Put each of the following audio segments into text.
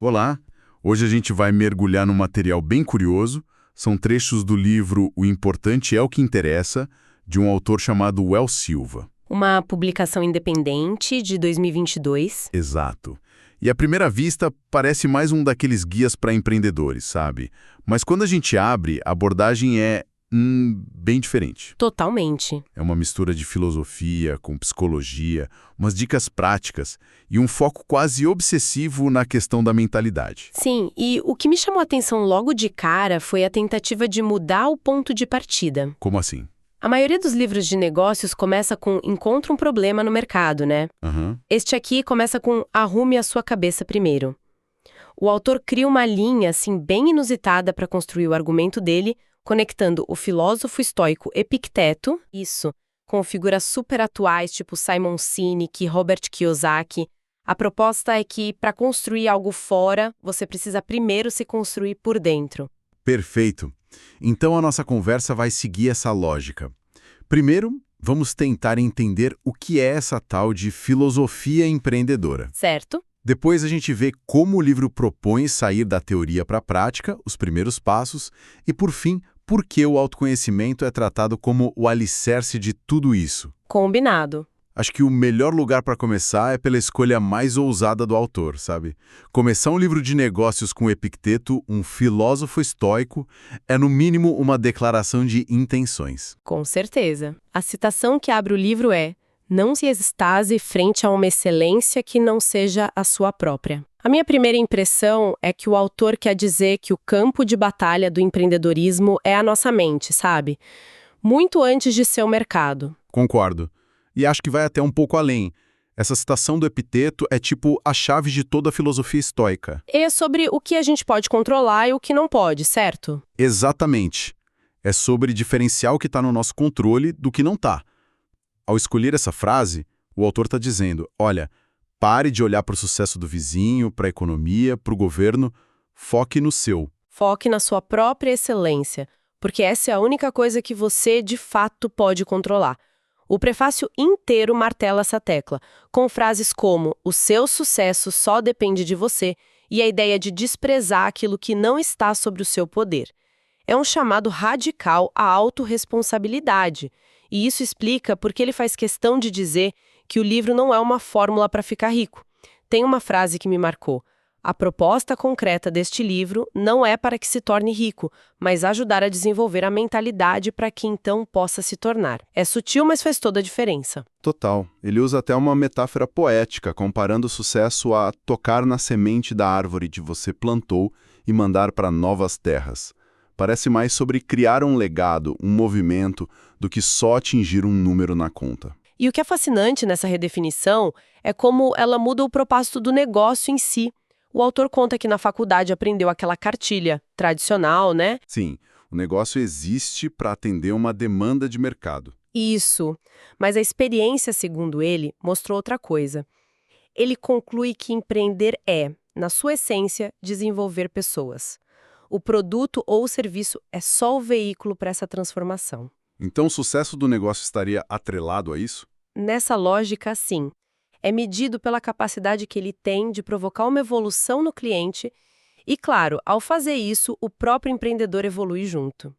Olá! Hoje a gente vai mergulhar num material bem curioso. São trechos do livro O Importante é o que Interessa, de um autor chamado Well Silva. Uma publicação independente de 2022. Exato. E à primeira vista parece mais um daqueles guias para empreendedores, sabe? Mas quando a gente abre, a abordagem é bem diferente. Totalmente. É uma mistura de filosofia com psicologia, umas dicas práticas e um foco quase obsessivo na questão da mentalidade. Sim, e o que me chamou a atenção logo de cara foi a tentativa de mudar o ponto de partida. Como assim? A maioria dos livros de negócios começa com encontra um problema no mercado, né? Aham. Este aqui começa com arrume a sua cabeça primeiro. O autor cria uma linha, assim, bem inusitada para construir o argumento dele, conectando o filósofo estoico Epicteto, isso, com figuras super atuais tipo Simon Sinek, Robert Kiyosaki. A proposta é que, para construir algo fora, você precisa primeiro se construir por dentro. Perfeito. Então a nossa conversa vai seguir essa lógica. Primeiro, vamos tentar entender o que é essa tal de filosofia empreendedora. Certo? Depois a gente vê como o livro propõe sair da teoria para a prática, os primeiros passos, e por fim, por que o autoconhecimento é tratado como o alicerce de tudo isso. Combinado. Acho que o melhor lugar para começar é pela escolha mais ousada do autor, sabe? Começar um livro de negócios com Epicteto, um filósofo estoico, é no mínimo uma declaração de intenções. Com certeza. A citação que abre o livro é: não se extase frente a uma excelência que não seja a sua própria. A minha primeira impressão é que o autor quer dizer que o campo de batalha do empreendedorismo é a nossa mente, sabe? Muito antes de ser o mercado. Concordo. E acho que vai até um pouco além. Essa citação do Epicteto é tipo a chave de toda a filosofia estoica. É sobre o que a gente pode controlar e o que não pode, certo? Exatamente. É sobre diferenciar o que está no nosso controle do que não está. Ao escolher essa frase, o autor está dizendo, olha, pare de olhar para o sucesso do vizinho, para a economia, para o governo, foque no seu. Foque na sua própria excelência, porque essa é a única coisa que você, de fato, pode controlar. O prefácio inteiro martela essa tecla, com frases como o seu sucesso só depende de você e a ideia de desprezar aquilo que não está sob o seu poder. É um chamado radical à autorresponsabilidade, e isso explica porque ele faz questão de dizer que o livro não é uma fórmula para ficar rico. Tem uma frase que me marcou: a proposta concreta deste livro não é para que se torne rico, mas ajudar a desenvolver a mentalidade para que então possa se tornar. É sutil, mas faz toda a diferença. Total. Ele usa até uma metáfora poética, comparando o sucesso a tocar na semente da árvore que você plantou e mandar para novas terras. Parece mais sobre criar um legado, um movimento, do que só atingir um número na conta. E o que é fascinante nessa redefinição é como ela muda o propósito do negócio em si. O autor conta que na faculdade aprendeu aquela cartilha tradicional, né? Sim, o negócio existe para atender uma demanda de mercado. Isso. Mas a experiência, segundo ele, mostrou outra coisa. Ele conclui que empreender é, na sua essência, desenvolver pessoas. O produto ou o serviço é só o veículo para essa transformação. Então o sucesso do negócio estaria atrelado a isso? Nessa lógica, sim. É medido pela capacidade que ele tem de provocar uma evolução no cliente e, claro, ao fazer isso, o próprio empreendedor evolui junto.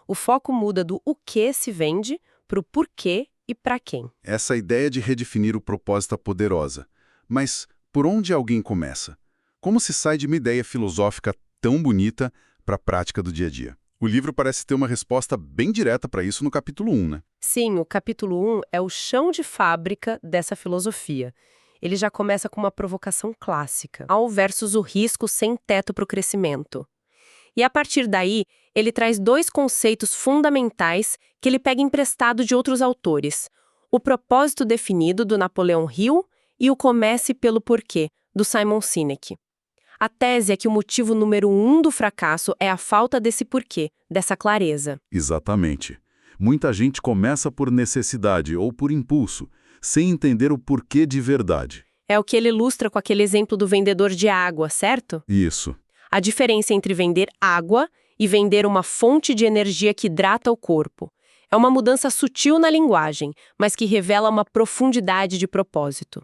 O foco muda do o que se vende para o porquê e para quem. Essa ideia de redefinir o propósito é poderosa. Mas por onde alguém começa? Como se sai de uma ideia filosófica tão bonita para a prática do dia a dia? O livro parece ter uma resposta bem direta para isso no capítulo 1, né? Sim, o capítulo 1 é o chão de fábrica dessa filosofia. Ele já começa com uma provocação clássica, ao versus o risco sem teto para o crescimento. E a partir daí, ele traz dois conceitos fundamentais que ele pega emprestado de outros autores: o propósito definido, do Napoleão Hill, e o comece pelo porquê, do Simon Sinek. A tese é que o motivo número 1 do fracasso é a falta desse porquê, dessa clareza. Exatamente. Muita gente começa por necessidade ou por impulso, sem entender o porquê de verdade. É o que ele ilustra com aquele exemplo do vendedor de água, certo? Isso. A diferença entre vender água e vender uma fonte de energia que hidrata o corpo. É uma mudança sutil na linguagem, mas que revela uma profundidade de propósito.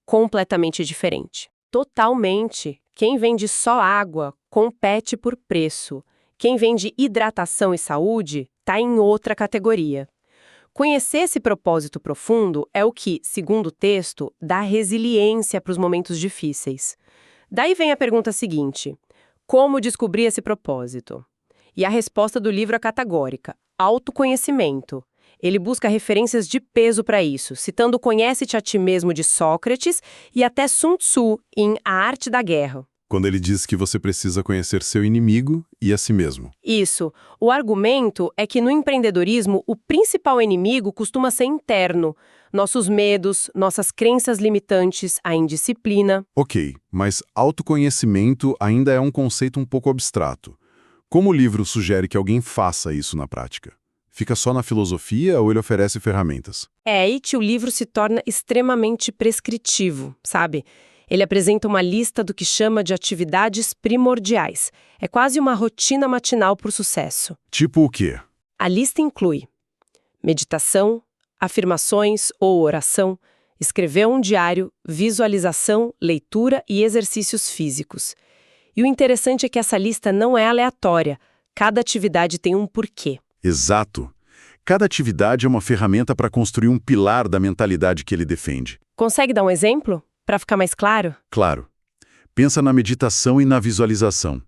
Completamente diferente. Totalmente. Quem vende só água compete por preço. Quem vende hidratação e saúde está em outra categoria. Conhecer esse propósito profundo é o que, segundo o texto, dá resiliência para os momentos difíceis. Daí vem a pergunta seguinte: como descobrir esse propósito? E a resposta do livro é categórica: autoconhecimento. Ele busca referências de peso para isso, citando Conhece-te a ti mesmo de Sócrates e até Sun Tzu em A Arte da Guerra. Quando ele diz que você precisa conhecer seu inimigo e a si mesmo. Isso. O argumento é que no empreendedorismo o principal inimigo costuma ser interno. Nossos medos, nossas crenças limitantes, a indisciplina. Ok, mas autoconhecimento ainda é um conceito um pouco abstrato. Como o livro sugere que alguém faça isso na prática? Fica só na filosofia ou ele oferece ferramentas? É aí que o livro se torna extremamente prescritivo, sabe? Ele apresenta uma lista do que chama de atividades primordiais. É quase uma rotina matinal para o sucesso. Tipo o quê? A lista inclui meditação, afirmações ou oração, escrever um diário, visualização, leitura e exercícios físicos. E o interessante é que essa lista não é aleatória. Cada atividade tem um porquê. Exato. Cada atividade é uma ferramenta para construir um pilar da mentalidade que ele defende. Consegue dar um exemplo? Para ficar mais claro? Claro. Pensa na meditação e na visualização.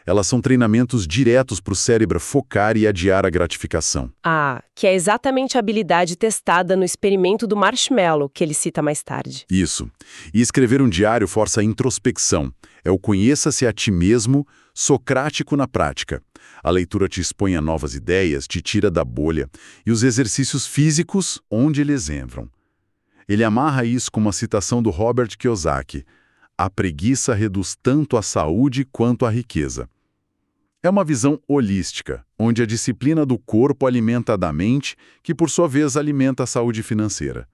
Elas são treinamentos diretos para o cérebro focar e adiar a gratificação. Ah, que é exatamente a habilidade testada no experimento do marshmallow, que ele cita mais tarde. Isso. E escrever um diário força a introspecção. É o conheça-se a ti mesmo, socrático na prática. A leitura te expõe a novas ideias, te tira da bolha. E os exercícios físicos, onde eles entram. Ele amarra isso com uma citação do Robert Kiyosaki: a preguiça reduz tanto a saúde quanto a riqueza. É uma visão holística, onde a disciplina do corpo alimenta a da mente, que por sua vez alimenta a saúde financeira.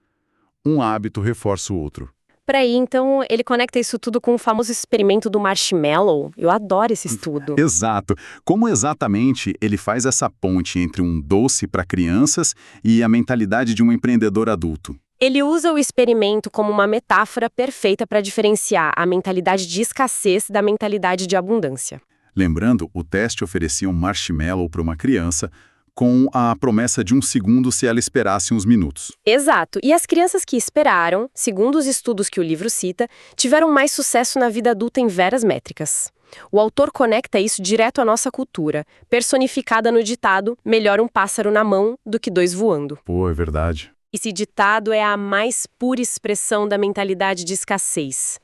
Um hábito reforça o outro. Peraí, então ele conecta isso tudo com o famoso experimento do marshmallow? Eu adoro esse estudo. Exato. Como exatamente ele faz essa ponte entre um doce para crianças e a mentalidade de um empreendedor adulto? Ele usa o experimento como uma metáfora perfeita para diferenciar a mentalidade de escassez da mentalidade de abundância. Lembrando, o teste oferecia um marshmallow para uma criança com a promessa de 1 segundo se ela esperasse uns minutos. Exato. E as crianças que esperaram, segundo os estudos que o livro cita, tiveram mais sucesso na vida adulta em várias métricas. O autor conecta isso direto à nossa cultura, personificada no ditado: melhor um pássaro na mão do que 2 voando. Pô, é verdade. Esse ditado é a mais pura expressão da mentalidade de escassez.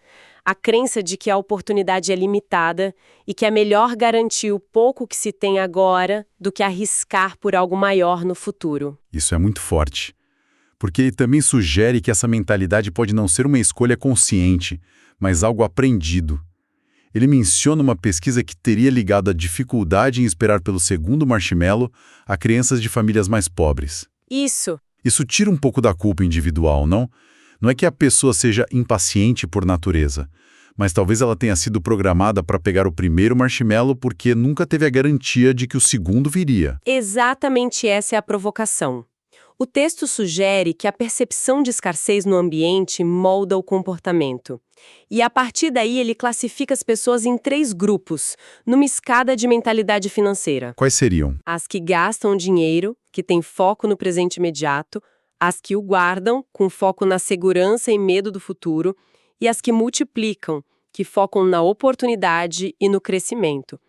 A crença de que a oportunidade é limitada e que é melhor garantir o pouco que se tem agora do que arriscar por algo maior no futuro. Isso é muito forte. Porque ele também sugere que essa mentalidade pode não ser uma escolha consciente, mas algo aprendido. Ele menciona uma pesquisa que teria ligado a dificuldade em esperar pelo segundo marshmallow a crianças de famílias mais pobres. Isso. Isso tira um pouco da culpa individual, não? Não é que a pessoa seja impaciente por natureza, mas talvez ela tenha sido programada para pegar o primeiro marshmallow porque nunca teve a garantia de que o segundo viria. Exatamente essa é a provocação. O texto sugere que a percepção de escassez no ambiente molda o comportamento. E a partir daí ele classifica as pessoas em 3 grupos, numa escada de mentalidade financeira. Quais seriam? As que gastam dinheiro, que têm foco no presente imediato, as que o guardam, com foco na segurança e medo do futuro, e as que multiplicam, que focam na oportunidade e no crescimento.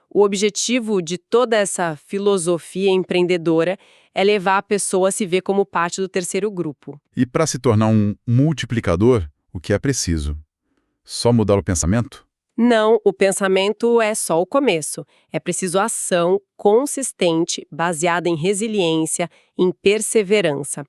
O objetivo de toda essa filosofia empreendedora é levar a pessoa a se ver como parte do 3º grupo. E para se tornar um multiplicador, o que é preciso? Só mudar o pensamento? Não, o pensamento é só o começo. É preciso ação consistente, baseada em resiliência, em perseverança.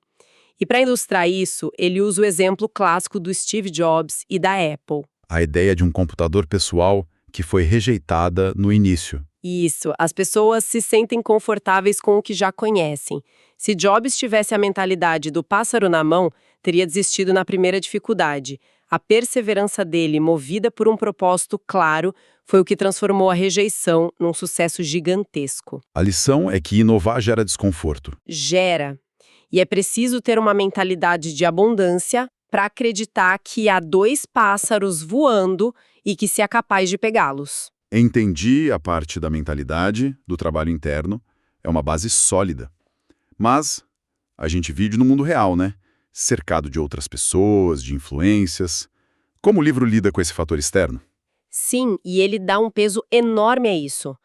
E para ilustrar isso, ele usa o exemplo clássico do Steve Jobs e da Apple. A ideia de um computador pessoal que foi rejeitada no início. Isso, as pessoas se sentem confortáveis com o que já conhecem. Se Jobs tivesse a mentalidade do pássaro na mão, teria desistido na primeira dificuldade. A perseverança dele, movida por um propósito claro, foi o que transformou a rejeição num sucesso gigantesco. A lição é que inovar gera desconforto. Gera. E é preciso ter uma mentalidade de abundância para acreditar que há dois pássaros voando e que se é capaz de pegá-los. Entendi a parte da mentalidade, do trabalho interno. É uma base sólida. Mas a gente vive no mundo real, né? Cercado de outras pessoas, de influências. Como o livro lida com esse fator externo? Sim, e ele dá um peso enorme a isso.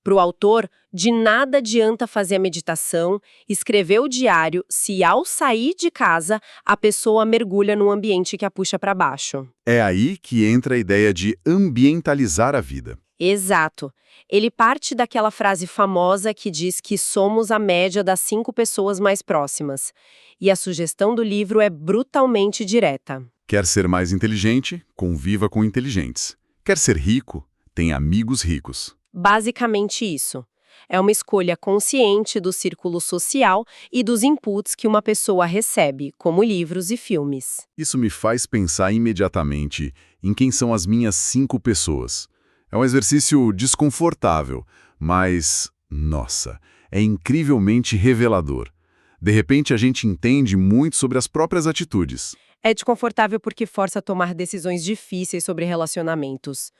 Para o autor, de nada adianta fazer a meditação, escrever o diário, se ao sair de casa a pessoa mergulha num ambiente que a puxa para baixo. É aí que entra a ideia de ambientalizar a vida. Exato. Ele parte daquela frase famosa que diz que somos a média das 5 pessoas mais próximas. E a sugestão do livro é brutalmente direta. Quer ser mais inteligente? Conviva com inteligentes. Quer ser rico? Tenha amigos ricos. Basicamente isso. É uma escolha consciente do círculo social e dos inputs que uma pessoa recebe, como livros e filmes. Isso me faz pensar imediatamente em quem são as minhas 5 pessoas. É um exercício desconfortável, mas, nossa, é incrivelmente revelador. De repente, a gente entende muito sobre as próprias atitudes. É desconfortável porque força a tomar decisões difíceis sobre relacionamentos.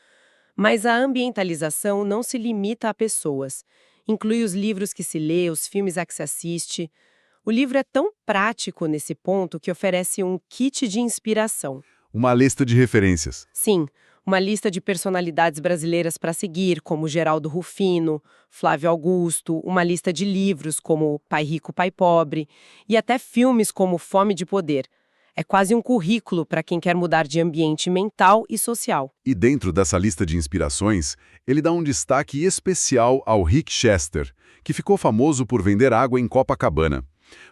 Mas a ambientalização não se limita a pessoas. Inclui os livros que se lê, os filmes a que se assiste. O livro é tão prático nesse ponto que oferece um kit de inspiração. Uma lista de referências. Sim, uma lista de personalidades brasileiras para seguir, como Geraldo Rufino, Flávio Augusto, uma lista de livros como Pai Rico, Pai Pobre, e até filmes como Fome de Poder. É quase um currículo para quem quer mudar de ambiente mental e social. E dentro dessa lista de inspirações, ele dá um destaque especial ao Rick Chester, que ficou famoso por vender água em Copacabana.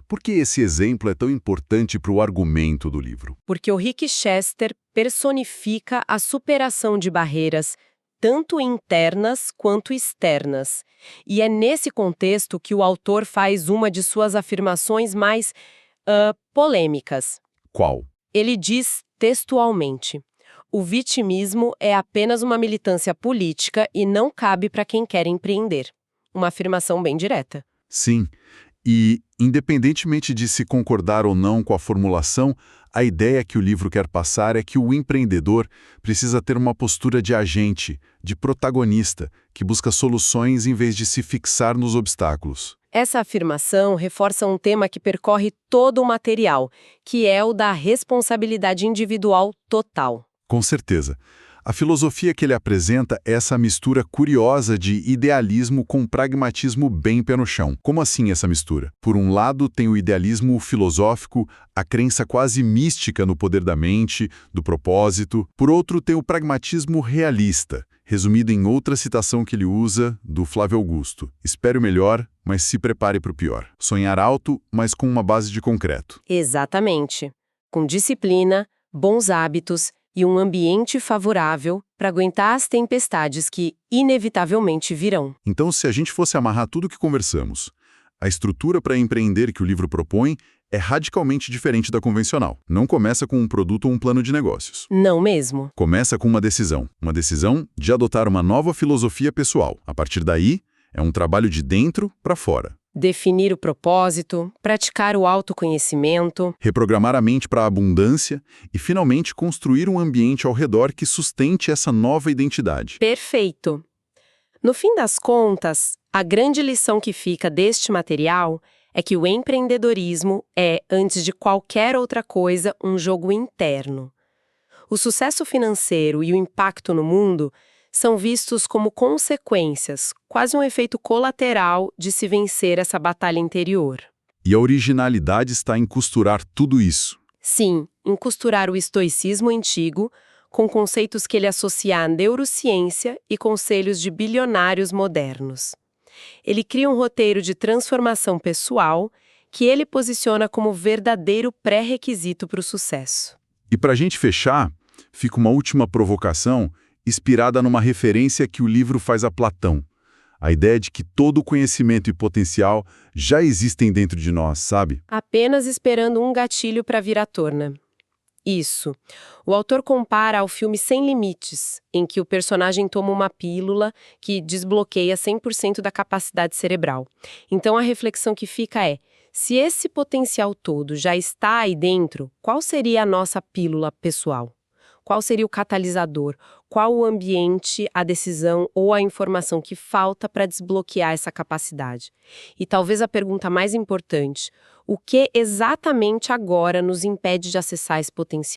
Por que esse exemplo é tão importante para o argumento do livro? Porque o Rick Chester personifica a superação de barreiras, tanto internas quanto externas. E é nesse contexto que o autor faz uma de suas afirmações mais polêmicas. Qual? Ele diz textualmente: o vitimismo é apenas uma militância política e não cabe para quem quer empreender. Uma afirmação bem direta. Sim. E, independentemente de se concordar ou não com a formulação, a ideia que o livro quer passar é que o empreendedor precisa ter uma postura de agente, de protagonista, que busca soluções em vez de se fixar nos obstáculos. Essa afirmação reforça um tema que percorre todo o material, que é o da responsabilidade individual total. Com certeza. A filosofia que ele apresenta é essa mistura curiosa de idealismo com pragmatismo bem pé no chão. Como assim essa mistura? Por um lado, tem o idealismo filosófico, a crença quase mística no poder da mente, do propósito. Por outro, tem o pragmatismo realista, resumido em outra citação que ele usa, do Flávio Augusto. Espere o melhor, mas se prepare para o pior. Sonhar alto, mas com uma base de concreto. Exatamente. Com disciplina, bons hábitos e um ambiente favorável para aguentar as tempestades que, inevitavelmente, virão. Então, se a gente fosse amarrar tudo o que conversamos, a estrutura para empreender que o livro propõe é radicalmente diferente da convencional. Não começa com um produto ou um plano de negócios. Não mesmo. Começa com uma decisão de adotar uma nova filosofia pessoal. A partir daí, é um trabalho de dentro para fora. Definir o propósito, praticar o autoconhecimento, Reprogramar a mente para a abundância e, finalmente, construir um ambiente ao redor que sustente essa nova identidade. Perfeito. No fim das contas, a grande lição que fica deste material é que o empreendedorismo é, antes de qualquer outra coisa, um jogo interno. O sucesso financeiro e o impacto no mundo são vistos como consequências, quase um efeito colateral de se vencer essa batalha interior. E a originalidade está em costurar tudo isso. Sim, em costurar o estoicismo antigo com conceitos que ele associa à neurociência e conselhos de bilionários modernos. Ele cria um roteiro de transformação pessoal que ele posiciona como verdadeiro pré-requisito para o sucesso. E para a gente fechar, fica uma última provocação inspirada numa referência que o livro faz a Platão. A ideia de que todo o conhecimento e potencial já existem dentro de nós, sabe? Apenas esperando um gatilho para vir à tona. Isso. O autor compara ao filme Sem Limites, em que o personagem toma uma pílula que desbloqueia 100% da capacidade cerebral. Então a reflexão que fica é: Se esse potencial todo já está aí dentro, qual seria a nossa pílula pessoal? Qual seria o catalisador? Qual o ambiente, a decisão ou a informação que falta para desbloquear essa capacidade? E talvez a pergunta mais importante: o que exatamente agora nos impede de acessar esse potencial?